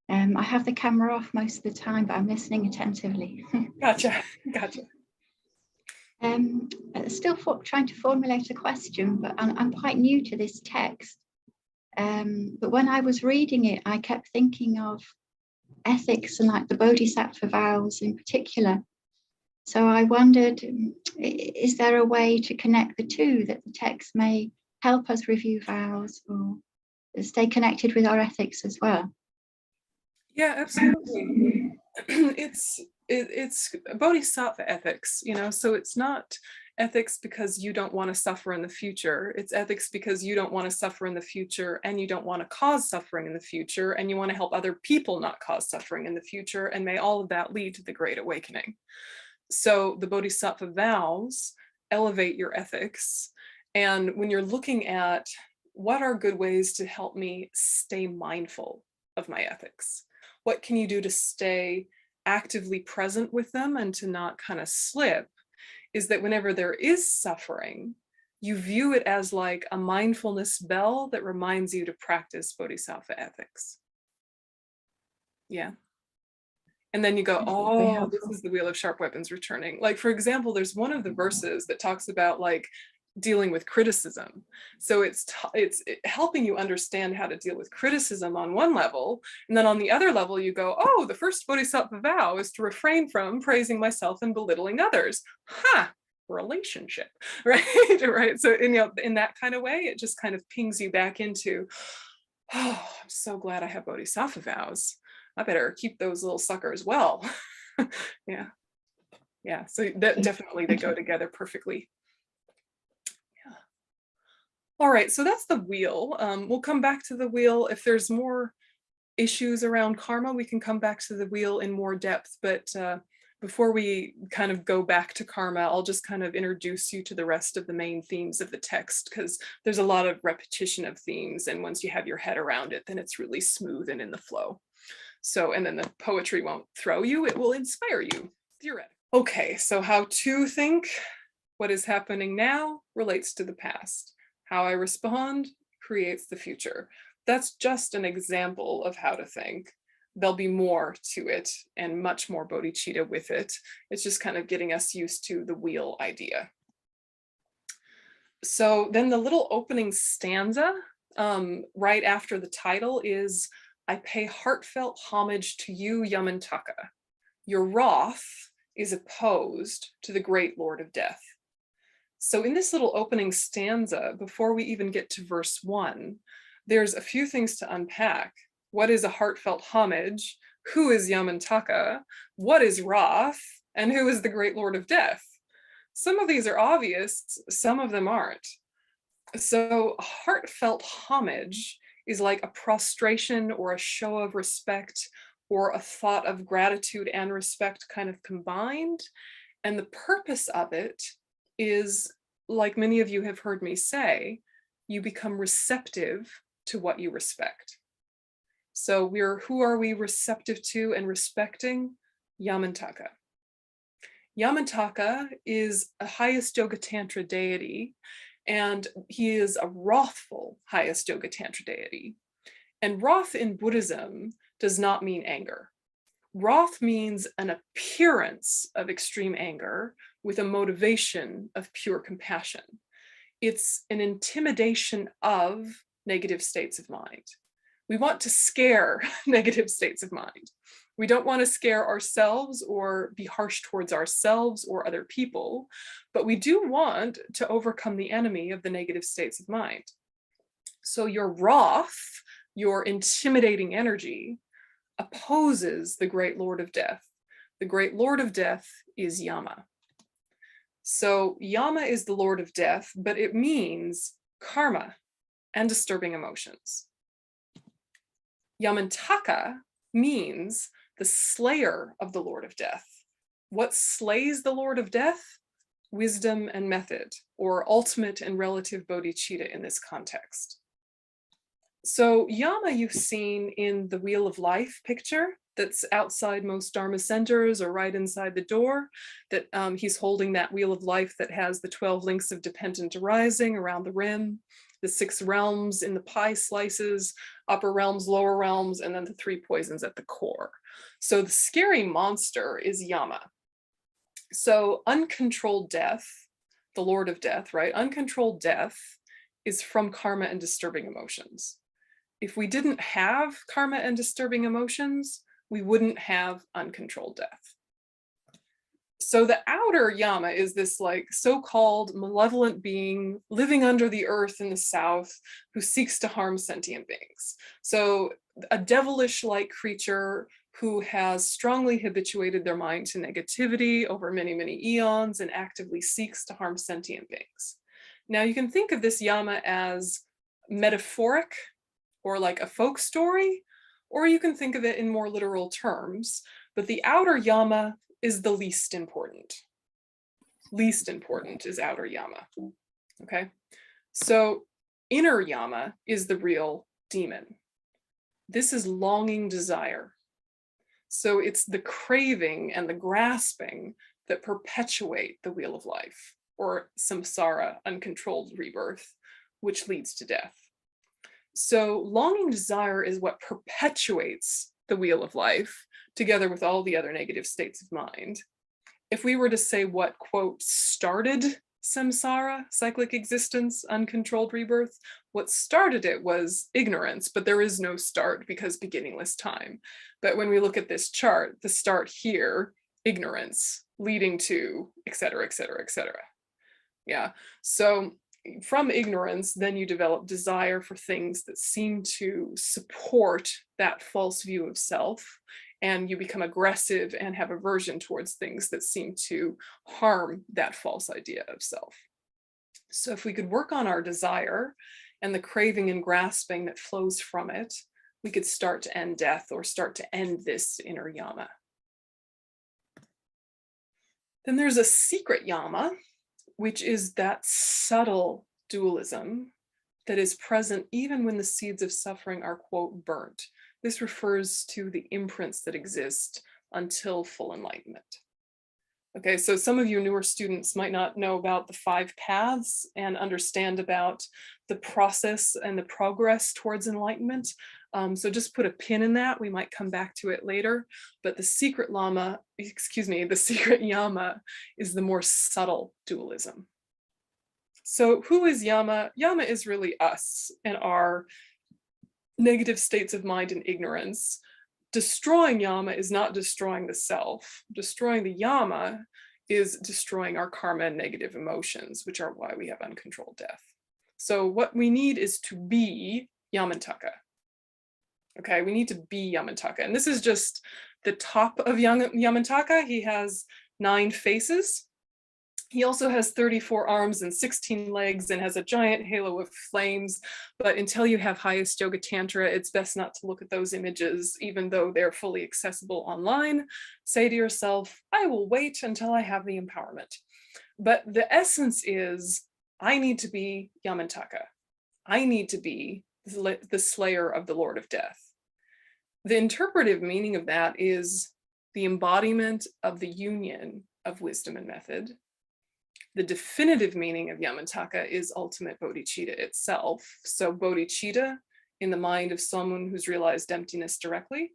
I have the camera off most of the time, but I'm listening attentively. Gotcha. Still trying to formulate a question, but I'm quite new to this text. But when I was reading it, I kept thinking of ethics and like the Bodhisattva vows in particular. So I wondered, is there a way to connect the two, that the text may help us review vows or stay connected with our ethics as well? Yeah, absolutely. It's bodhisattva ethics, so it's not ethics because you don't want to suffer in the future. It's ethics because you don't want to suffer in the future, and you don't want to cause suffering in the future, and you want to help other people not cause suffering in the future, and may all of that lead to the Great Awakening. So the bodhisattva vows elevate your ethics. And when you're looking at what are good ways to help me stay mindful of my ethics, what can you do to stay actively present with them and to not kind of slip, is that whenever there is suffering, you view it as like a mindfulness bell that reminds you to practice bodhisattva ethics. Yeah. And then you go, oh, this is the wheel of sharp weapons returning. Like, for example, there's one of the verses that talks about like dealing with criticism. So it's helping you understand how to deal with criticism on one level. And then on the other level, you go, oh, the first bodhisattva vow is to refrain from praising myself and belittling others. Relationship, right? Right. So in that kind of way, it just kind of pings you back into, oh, I'm so glad I have bodhisattva vows. I better keep those little suckers well. Yeah. So that definitely they go together perfectly. Yeah. All right. So that's the wheel. We'll come back to the wheel. If there's more issues around karma, we can come back to the wheel in more depth. But before we kind of go back to karma, I'll just kind of introduce you to the rest of the main themes of the text, because there's a lot of repetition of themes. And once you have your head around it, then it's really smooth and in the flow. So, and then the poetry won't throw you, it will inspire you, theoretically. Okay, so how to think. What is happening now relates to the past. How I respond creates the future. That's just an example of how to think. There'll be more to it and much more bodhicitta with it. It's just kind of getting us used to the wheel idea. So then the little opening stanza right after the title is, I pay heartfelt homage to you, Yamantaka. Your wrath is opposed to the great Lord of Death. So in this little opening stanza, before we even get to verse 1, there's a few things to unpack. What is a heartfelt homage? Who is Yamantaka? What is wrath? And who is the great Lord of Death? Some of these are obvious, some of them aren't. So heartfelt homage is like a prostration or a show of respect or a thought of gratitude and respect kind of combined. And the purpose of it is, like many of you have heard me say, you become receptive to what you respect. So who are we receptive to and respecting? Yamantaka. Yamantaka is a highest yoga tantra deity, and he is a wrathful highest yoga tantra deity. And wrath in Buddhism does not mean anger. Wrath means an appearance of extreme anger with a motivation of pure compassion. It's an intimidation of negative states of mind. We want to scare negative states of mind. We don't want to scare ourselves or be harsh towards ourselves or other people, but we do want to overcome the enemy of the negative states of mind. So your wrath, your intimidating energy, opposes the great Lord of Death. The great Lord of Death is Yama. So Yama is the Lord of Death, but it means karma and disturbing emotions. Yamantaka means the slayer of the Lord of Death. What slays the Lord of Death? Wisdom and method, or ultimate and relative bodhicitta in this context. So Yama you've seen in the Wheel of Life picture that's outside most Dharma centers or right inside the door, that he's holding that Wheel of Life that has the 12 links of dependent arising around the rim, the 6 realms in the pie slices, upper realms, lower realms, and then the 3 poisons at the core. So the scary monster is Yama. So uncontrolled death, the Lord of Death, right? Uncontrolled death is from karma and disturbing emotions. If we didn't have karma and disturbing emotions, we wouldn't have uncontrolled death. So the outer Yama is this like so-called malevolent being living under the earth in the south who seeks to harm sentient beings. So a devilish-like creature who has strongly habituated their mind to negativity over many, many eons and actively seeks to harm sentient beings. Now you can think of this Yama as metaphoric or like a folk story, or you can think of it in more literal terms, but the outer Yama is the least important. Least important is outer Yama, okay? So inner Yama is the real demon. This is longing desire. So it's the craving and the grasping that perpetuate the Wheel of Life, or samsara, uncontrolled rebirth, which leads to death. So longing desire is what perpetuates the Wheel of Life, together with all the other negative states of mind. If we were to say what, quote, started samsara, cyclic existence, uncontrolled rebirth, what started it was ignorance, but there is no start because beginningless time. But when we look at this chart, the start here, ignorance, leading to, et cetera, et cetera, et cetera. Yeah, so from ignorance, then you develop desire for things that seem to support that false view of self, and you become aggressive and have aversion towards things that seem to harm that false idea of self. So if we could work on our desire and the craving and grasping that flows from it, we could start to end death or start to end this inner Yama. Then there's a secret Yama, which is that subtle dualism that is present even when the seeds of suffering are, quote, burnt. This refers to the imprints that exist until full enlightenment. Okay, so some of you newer students might not know about the 5 paths and understand about the process and the progress towards enlightenment. So just put a pin in that. We might come back to it later. But the secret Yama is the more subtle dualism. So who is Yama? Yama is really us and our negative states of mind and ignorance. Destroying Yama is not destroying the self. Destroying the Yama is destroying our karma and negative emotions, which are why we have uncontrolled death. So what we need is to be Yamantaka. Okay, we need to be Yamantaka. And this is just the top of Yamantaka. He has 9 faces. He also has 34 arms and 16 legs and has a giant halo of flames. But until you have highest yoga tantra, it's best not to look at those images, even though they're fully accessible online. Say to yourself, I will wait until I have the empowerment. But the essence is, I need to be Yamantaka. I need to be the slayer of the Lord of Death. The interpretive meaning of that is the embodiment of the union of wisdom and method. The definitive meaning of Yamantaka is ultimate bodhicitta itself. So bodhicitta in the mind of someone who's realized emptiness directly.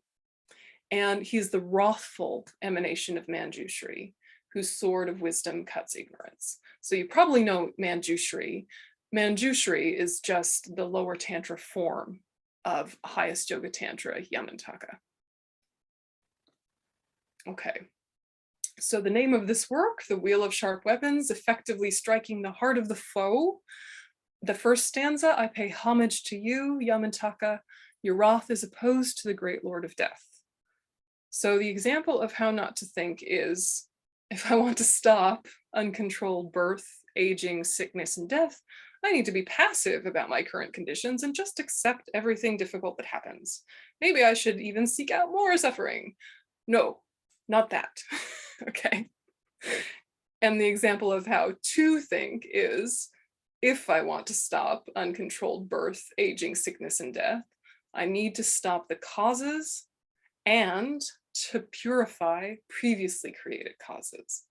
And he's the wrathful emanation of Manjushri, whose sword of wisdom cuts ignorance. So you probably know Manjushri. Manjushri is just the lower tantra form of highest yoga tantra, Yamantaka. Okay. So the name of this work, The Wheel of Sharp Weapons, effectively striking the heart of the foe. The first stanza, I pay homage to you, Yamantaka. Your wrath is opposed to the great Lord of Death. So the example of how not to think is, if I want to stop uncontrolled birth, aging, sickness, and death, I need to be passive about my current conditions and just accept everything difficult that happens. Maybe I should even seek out more suffering. No, not that. Okay. And the example of how to think is, if I want to stop uncontrolled birth, aging, sickness, and death, I need to stop the causes and to purify previously created causes.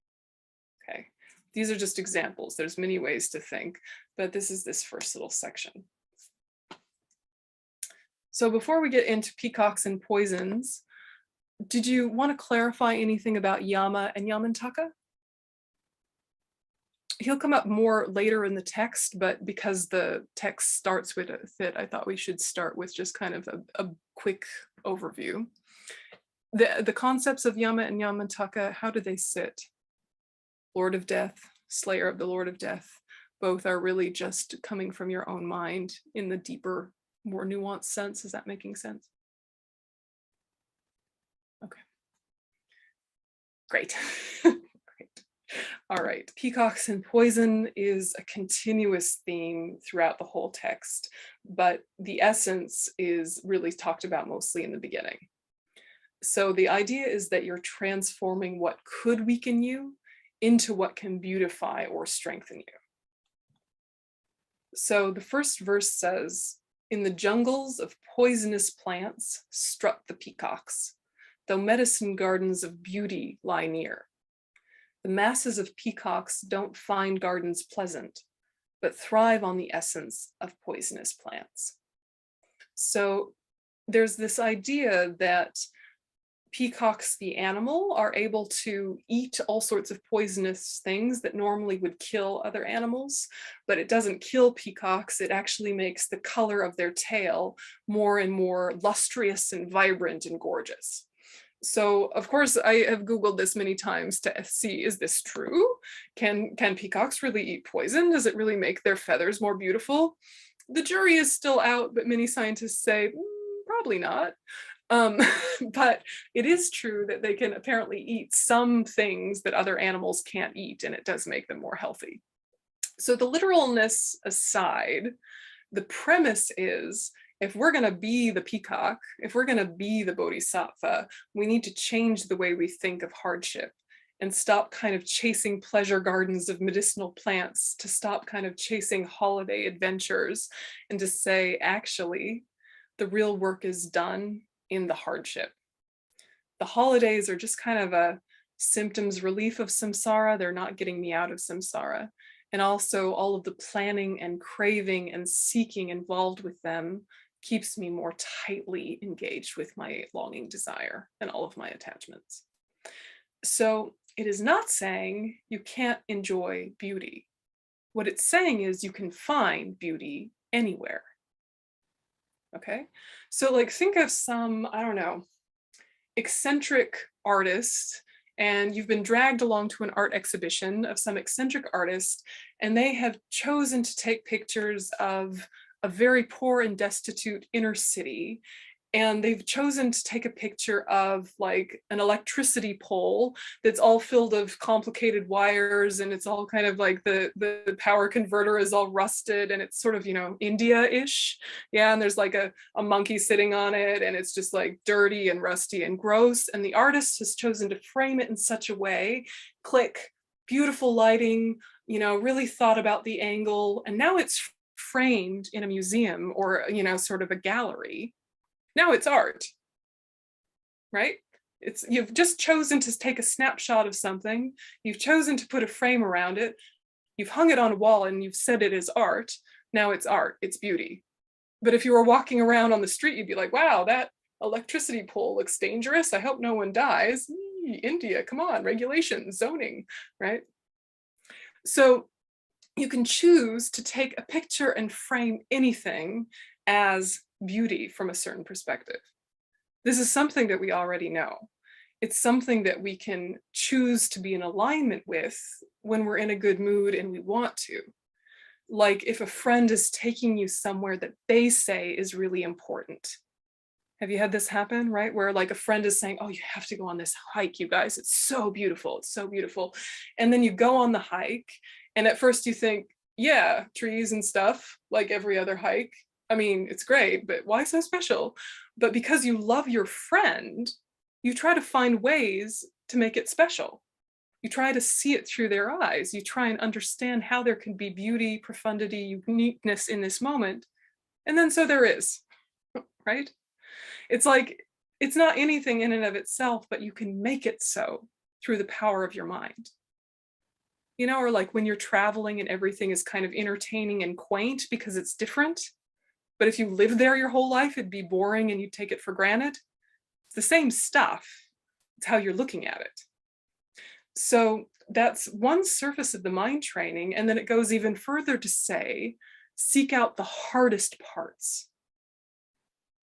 Okay. These are just examples. There's many ways to think, but this is this first little section. So before we get into peacocks and poisons, did you want to clarify anything about Yama and Yamantaka? He'll come up more later in the text, but because the text starts with it, I thought we should start with just kind of a quick overview. The concepts of Yama and Yamantaka, how do they sit? Lord of Death, Slayer of the Lord of Death, both are really just coming from your own mind in the deeper, more nuanced sense. Is that making sense? Okay. Great. Great. All right. Peacocks and poison is a continuous theme throughout the whole text, but the essence is really talked about mostly in the beginning. So the idea is that you're transforming what could weaken you into what can beautify or strengthen you. So the first verse says, in the jungles of poisonous plants strut the peacocks, though medicine gardens of beauty lie near. The masses of peacocks don't find gardens pleasant, but thrive on the essence of poisonous plants. So there's this idea that peacocks, the animal, are able to eat all sorts of poisonous things that normally would kill other animals, but it doesn't kill peacocks. It actually makes the color of their tail more and more lustrous and vibrant and gorgeous. So of course I have Googled this many times to see, is this true? Can peacocks really eat poison? Does it really make their feathers more beautiful? The jury is still out, but many scientists say, probably not. But it is true that they can apparently eat some things that other animals can't eat, and it does make them more healthy. So the literalness aside, the premise is, if we're going to be the peacock, if we're going to be the bodhisattva, we need to change the way we think of hardship and stop kind of chasing pleasure gardens of medicinal plants, to stop kind of chasing holiday adventures, and to say, actually, the real work is done in the hardship. The holidays are just kind of a symptoms relief of samsara. They're not getting me out of samsara. And also all of the planning and craving and seeking involved with them keeps me more tightly engaged with my longing desire and all of my attachments. So it is not saying you can't enjoy beauty. What it's saying is you can find beauty anywhere. Okay, so like think of some, I don't know, eccentric artist and you've been dragged along to an art exhibition of some eccentric artist, and they have chosen to take pictures of a very poor and destitute inner city. And they've chosen to take a picture of like an electricity pole that's all filled of complicated wires, and it's all kind of like the power converter is all rusted, and it's sort of, you know, India-ish. Yeah, and there's like a monkey sitting on it, and it's just like dirty and rusty and gross. And the artist has chosen to frame it in such a way, click, beautiful lighting, you know, really thought about the angle, and now it's framed in a museum or, you know, sort of a gallery. Now it's art, right? You've just chosen to take a snapshot of something. You've chosen to put a frame around it. You've hung it on a wall and you've said it is art. Now it's art, it's beauty. But if you were walking around on the street, you'd be like, wow, that electricity pole looks dangerous. I hope no one dies. India, come on, regulations, zoning, right? So you can choose to take a picture and frame anything as beauty from a certain perspective. This is something that we already know. It's something that we can choose to be in alignment with when we're in a good mood and we want to. Like if a friend is taking you somewhere that they say is really important. Have you had this happen, right? Where like a friend is saying, oh, you have to go on this hike, you guys, it's so beautiful, it's so beautiful. And then you go on the hike, and at first you think, yeah, trees and stuff, like every other hike. I mean, it's great, but why so special? But because you love your friend, you try to find ways to make it special. You try to see it through their eyes. You try and understand how there can be beauty, profundity, uniqueness in this moment. And then so there is, right? It's like, it's not anything in and of itself, but you can make it so through the power of your mind. You know, or like when you're traveling and everything is kind of entertaining and quaint because it's different. But if you lived there your whole life, it'd be boring and you'd take it for granted. It's the same stuff. It's how you're looking at it. So that's one surface of the mind training. And then it goes even further to say, seek out the hardest parts,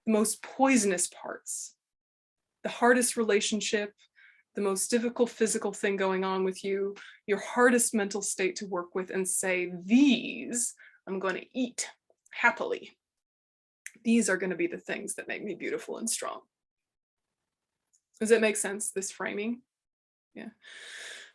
the most poisonous parts, the hardest relationship, the most difficult physical thing going on with you, your hardest mental state to work with, and say, these I'm going to eat happily. These are going to be the things that make me beautiful and strong. Does that make sense, this framing? Yeah.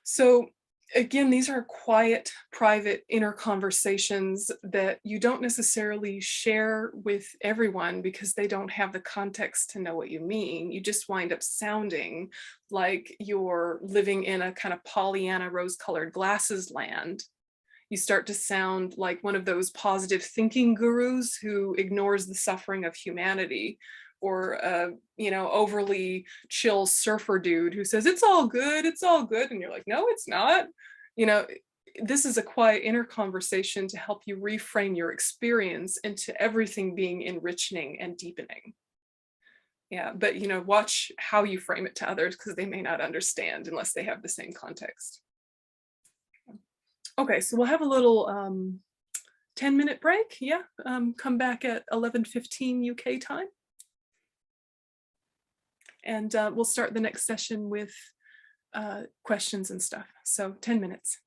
So again, these are quiet, private, inner conversations that you don't necessarily share with everyone because they don't have the context to know what you mean. You just wind up sounding like you're living in a kind of Pollyanna rose-colored glasses land. You start to sound like one of those positive thinking gurus who ignores the suffering of humanity, or you know, overly chill surfer dude who says it's all good, and you're like, no, it's not. You know, this is a quiet inner conversation to help you reframe your experience into everything being enriching and deepening. Yeah, but you know, watch how you frame it to others because they may not understand unless they have the same context. Okay, so we'll have a little 10-minute break. Yeah, come back at 11:15 UK time. And we'll start the next session with questions and stuff. So 10 minutes.